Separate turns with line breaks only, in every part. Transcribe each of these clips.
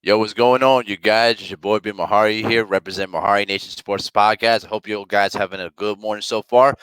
Yo, what's going on, you guys? It's your boy B Mahari here, represent Mahari Nation Sports Podcast. I hope you guys having a good morning so far.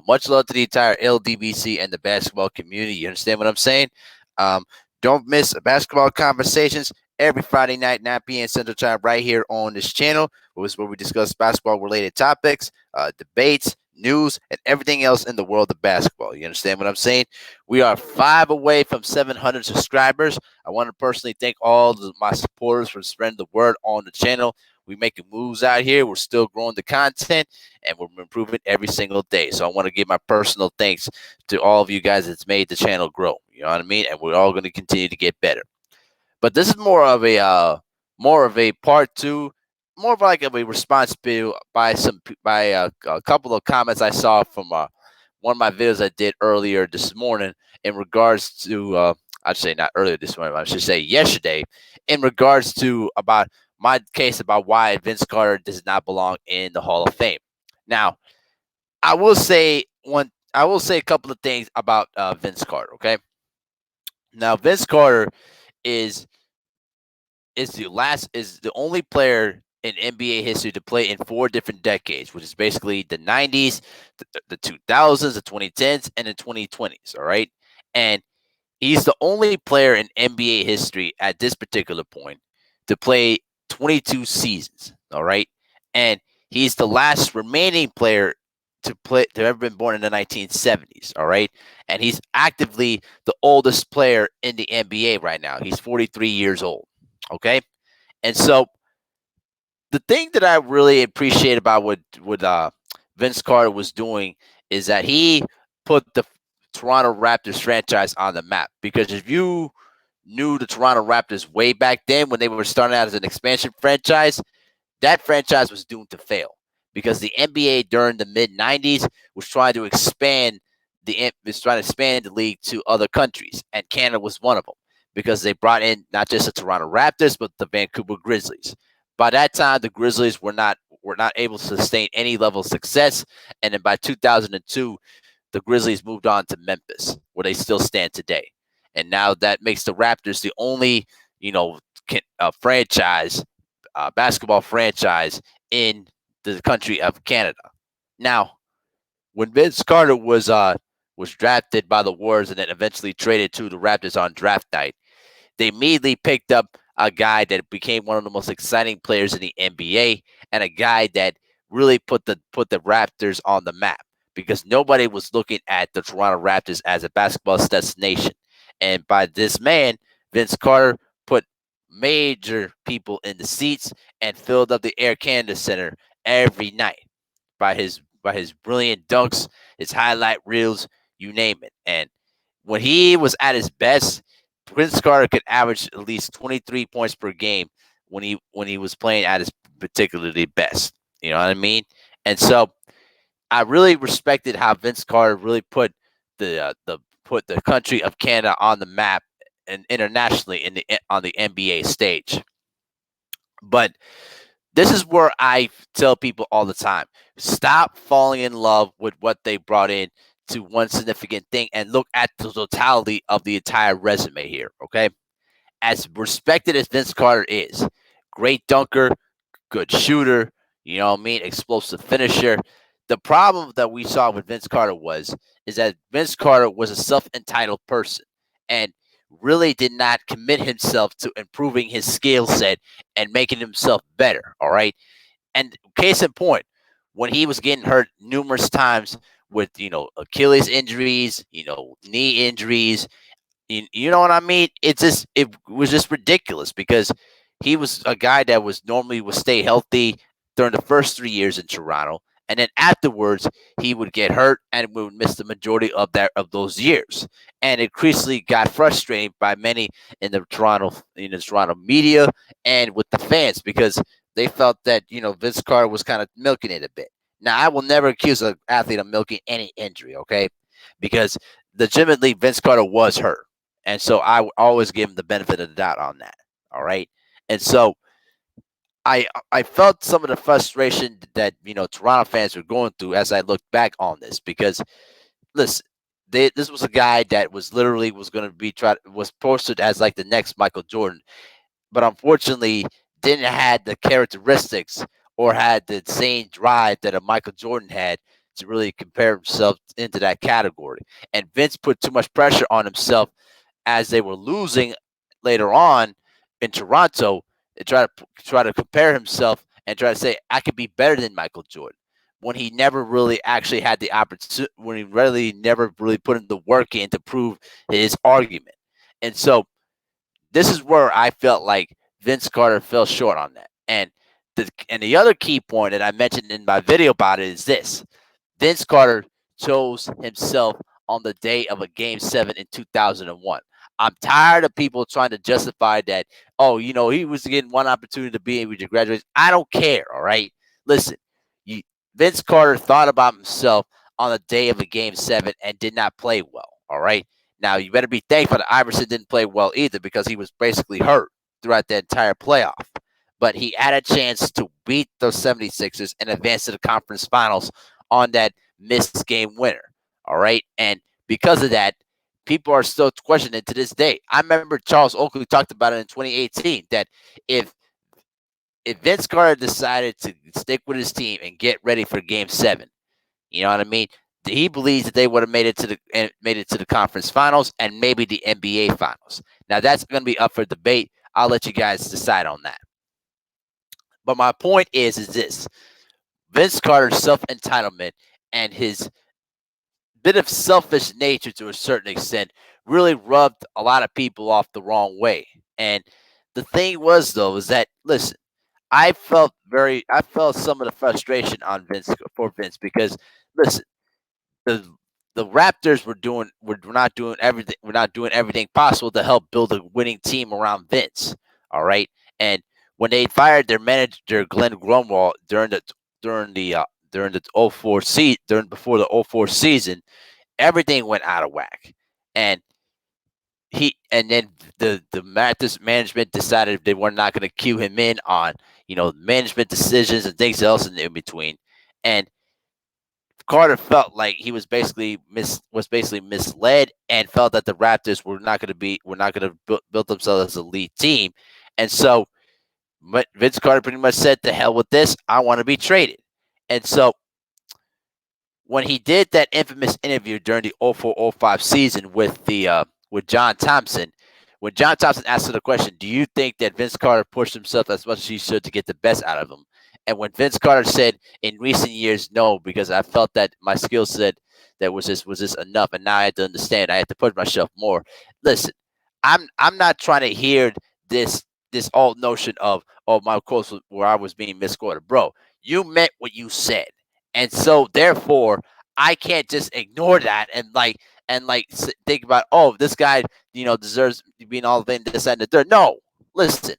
Much love to the entire LDBC and the basketball community. You understand what I'm saying? Um, don't miss basketball conversations every Friday night, 9 p.m. Central Time, right here on this channel. Where we discuss basketball-related topics, debates, news, and everything else in the world of basketball. You understand what I'm saying? We are 5 away from 700 subscribers. I want to personally thank all my supporters for spreading the word on the channel. We're making moves out here. We're still growing the content, and we're improving every single day. So I want to give my personal thanks to all of you guys that's made the channel grow. You know what I mean? And we're all going to continue to get better. But this is more of a part two, more of like a response video by a couple of comments I saw from one of my videos I did earlier this morning in regards to I'd say not earlier this morning, I should say yesterday, in regards to about my case about why Vince Carter does not belong in the Hall of Fame. Now, I will say a couple of things about Vince Carter. Okay, now Vince Carter is is the only player in NBA history to play in four different decades, which is basically the 90s, the 2000s, the 2010s, and the 2020s. All right, and he's the only player in NBA history at this particular point to play 22 seasons. All right, and he's the last remaining player to ever been born in the 1970s. All right, and he's actively the oldest player in the NBA right now. He's 43 years old. Okay, and so the thing that I really appreciate about what Vince Carter was doing is that he put the Toronto Raptors franchise on the map. Because if you knew the Toronto Raptors way back then when they were starting out as an expansion franchise, that franchise was doomed to fail because the NBA during the mid '90s was trying to expand the league to other countries, and Canada was one of them because they brought in not just the Toronto Raptors but the Vancouver Grizzlies. By that time, the Grizzlies were not able to sustain any level of success, and then by 2002, the Grizzlies moved on to Memphis, where they still stand today. And now that makes the Raptors the only, you know, franchise, basketball franchise in the country of Canada. Now, when Vince Carter was drafted by the Warriors and then eventually traded to the Raptors on draft night, they immediately picked up a guy that became one of the most exciting players in the NBA and a guy that really put the Raptors on the map because nobody was looking at the Toronto Raptors as a basketball destination. And by this man, Vince Carter put major people in the seats and filled up the Air Canada Center every night by his brilliant dunks, his highlight reels, you name it. And when he was at his best, Vince Carter could average at least 23 points per game when he was playing at his particularly best. You know what I mean? And so I really respected how Vince Carter really put the country of Canada on the map and internationally on the NBA stage. But this is where I tell people all the time: stop falling in love with what they brought in to one significant thing and look at the totality of the entire resume here. Okay, as respected as Vince Carter is, great dunker, good shooter, you know what I mean, explosive finisher. The problem that we saw with Vince Carter is that Vince Carter was a self-entitled person and really did not commit himself to improving his skill set and making himself better. All right. And case in point, when he was getting hurt numerous times with, Achilles injuries, knee injuries, you know what I mean? It was just ridiculous because he was a guy that was normally would stay healthy during the first 3 years in Toronto, and then afterwards he would get hurt and would miss the majority of those years. And it increasingly got frustrating by many in the Toronto media and with the fans because they felt that Vince Carter was kind of milking it a bit. Now I will never accuse an athlete of milking any injury, okay? Because legitimately Vince Carter was hurt. And so I would always give him the benefit of the doubt on that. All right. And so I felt some of the frustration that Toronto fans were going through as I looked back on this because listen, this was a guy that was literally was going to be was posted as like the next Michael Jordan. but unfortunately didn't have the characteristics or had the same drive that a Michael Jordan had to really compare himself into that category. And Vince put too much pressure on himself as they were losing later on in Toronto and try to compare himself and try to say I could be better than Michael Jordan when he never really actually had the opportunity, when he really never really put in the work in to prove his argument. And so this is where I felt like Vince Carter fell short on that. And the other key point that I mentioned in my video about it is this: Vince Carter chose himself on the day of a game 7 in 2001. I'm tired of people trying to justify that, oh, he was getting one opportunity to be able to graduate. I don't care, all right? Listen, you, Vince Carter thought about himself on the day of a game 7 and did not play well, all right? Now, you better be thankful that Iverson didn't play well either because he was basically hurt throughout the entire playoff. But he had a chance to beat those 76ers and advance to the conference finals on that missed game winner. All right. And because of that, people are still questioning it to this day. I remember Charles Oakley talked about it in 2018 that if if Vince Carter decided to stick with his team and get ready for game 7, you know what I mean? He believes that they would have made it to the conference finals and maybe the NBA finals. Now that's going to be up for debate. I'll let you guys decide on that. But my point is this: Vince Carter's self entitlement and his bit of selfish nature to a certain extent really rubbed a lot of people off the wrong way. And the thing was though is that listen, I felt some of the frustration on Vince because listen, the the Raptors were not doing everything possible to help build a winning team around Vince. All right. And when they fired their manager Glenn Grunwald during the during the '04 season, during before the '04 season, everything went out of whack. And then the Raptors management decided they were not going to cue him in on management decisions and things else in between. And Carter felt like he was basically misled and felt that the Raptors were not going to build themselves as a lead team. And so Vince Carter pretty much said, "To hell with this! I want to be traded." And so when he did that infamous interview during the '04-'05 season with John Thompson, when John Thompson asked him the question, "Do you think that Vince Carter pushed himself as much as he should to get the best out of him?" And when Vince Carter said, "In recent years, no, because I felt that my skill set that was this enough, and now I had to understand I had to push myself more." Listen, I'm not trying to hear this old notion of, oh, my quotes where I was being misquoted, bro. You meant what you said, and so therefore I can't just ignore that and think about, oh, this guy deserves to be in all of it, this and the third. No, listen,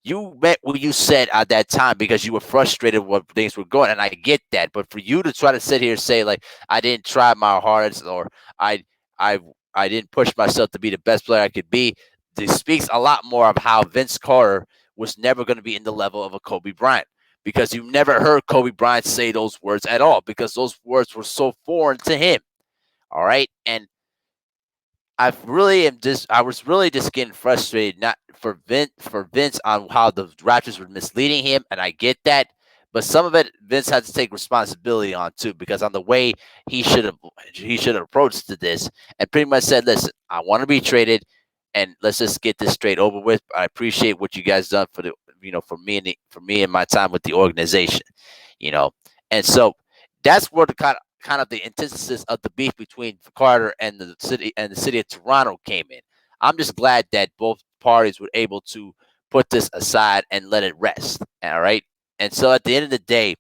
you meant what you said at that time because you were frustrated with things were going, and I get that. But for you to try to sit here and say like I didn't try my hardest or I I I didn't push myself to be the best player I could be, this speaks a lot more of how Vince Carter was never going to be in the level of a Kobe Bryant because you never heard Kobe Bryant say those words at all because those words were so foreign to him. All right, and I was really just getting frustrated not for Vince on how the Raptors were misleading him, and I get that. But some of it Vince had to take responsibility on too, because on the way he should have he should have approached to this and pretty much said, "Listen, I want to be traded, and let's just get this straight over with. I appreciate what you guys done for the for me and my time with the organization, you know." And so that's where the kind of the antithesis of the beef between Carter and the city of Toronto came in. I'm just glad that both parties were able to put this aside and let it rest. All right. And so at the end of the day,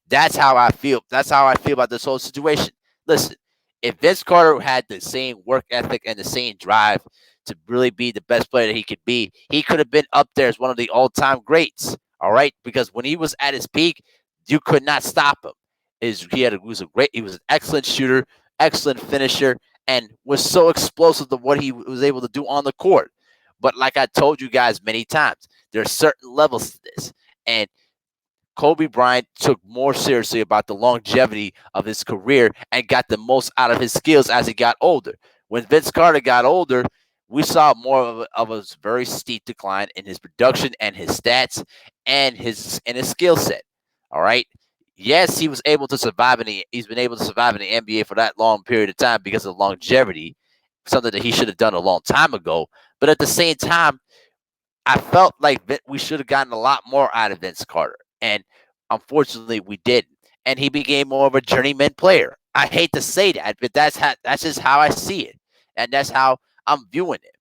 that's how I feel. That's how I feel about this whole situation. Listen, if Vince Carter had the same work ethic and the same drive to really be the best player that he could be, he could have been up there as one of the all-time greats. All right, because when he was at his peak, you could not stop him. He was an excellent shooter, excellent finisher, and was so explosive to what he was able to do on the court. But like I told you guys many times, there are certain levels to this, and Kobe Bryant took more seriously about the longevity of his career and got the most out of his skills as he got older. When Vince Carter got older, we saw more of a very steep decline in his production and his stats and his skill set. All right. Yes, he was able to survive he's been able to survive in the NBA for that long period of time because of longevity, something that he should have done a long time ago. But at the same time, I felt like we should have gotten a lot more out of Vince Carter, and unfortunately, we didn't. And he became more of a journeyman player. I hate to say that, but that's just how I see it, and that's how I'm viewing it.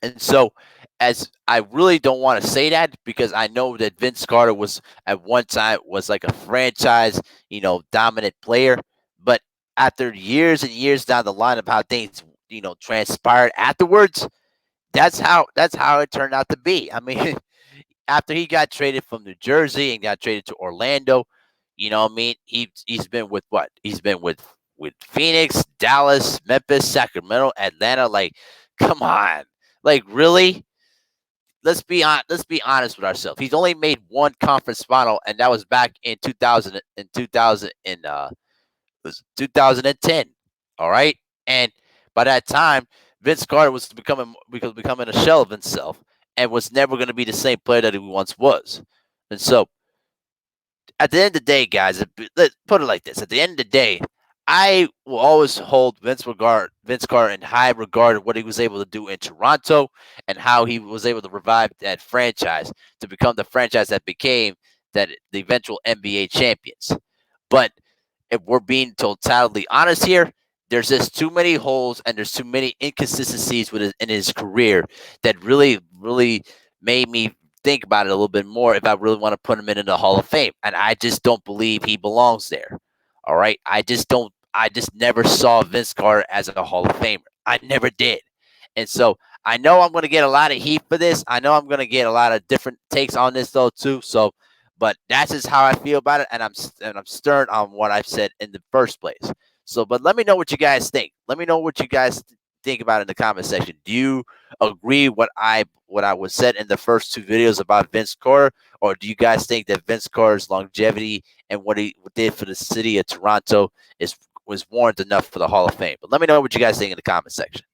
And so, as I really don't want to say that because I know that Vince Carter was at one time was like a franchise, dominant player. But after years and years down the line of how things, transpired afterwards, that's how it turned out to be. I mean, after he got traded from New Jersey and got traded to Orlando, what I mean? He's been with what? He's been with Phoenix, Dallas, Memphis, Sacramento, Atlanta. Like, come on. Like, really? Let's be honest with ourselves. He's only made one conference final, and that was back in 2000 and was 2010. All right, and by that time, Vince Carter was becoming a shell of himself, and was never going to be the same player that he once was. And so, at the end of the day, guys, let's put it like this: at the end of the day, I will always hold Vince Carter in high regard of what he was able to do in Toronto and how he was able to revive that franchise to become the franchise that became the eventual NBA champions. But if we're being totally honest here, there's just too many holes and there's too many inconsistencies in his career that really, really made me think about it a little bit more if I really want to put him in the Hall of Fame. And I just don't believe he belongs there. All right. I just don't, I just never saw Vince Carter as a Hall of Famer. I never did. And so I know I'm going to get a lot of heat for this. I know I'm going to get a lot of different takes on this, though, too. So, but that's just how I feel about it. And I'm stern on what I've said in the first place. So, but let me know what you guys think. Let me know what you guys think about it in the comment section. Do you agree what I was said in the first two videos about Vince Carter, or do you guys think that Vince Carter's longevity and what he did for the city of Toronto was warranted enough for the Hall of Fame? But let me know what you guys think in the comment section.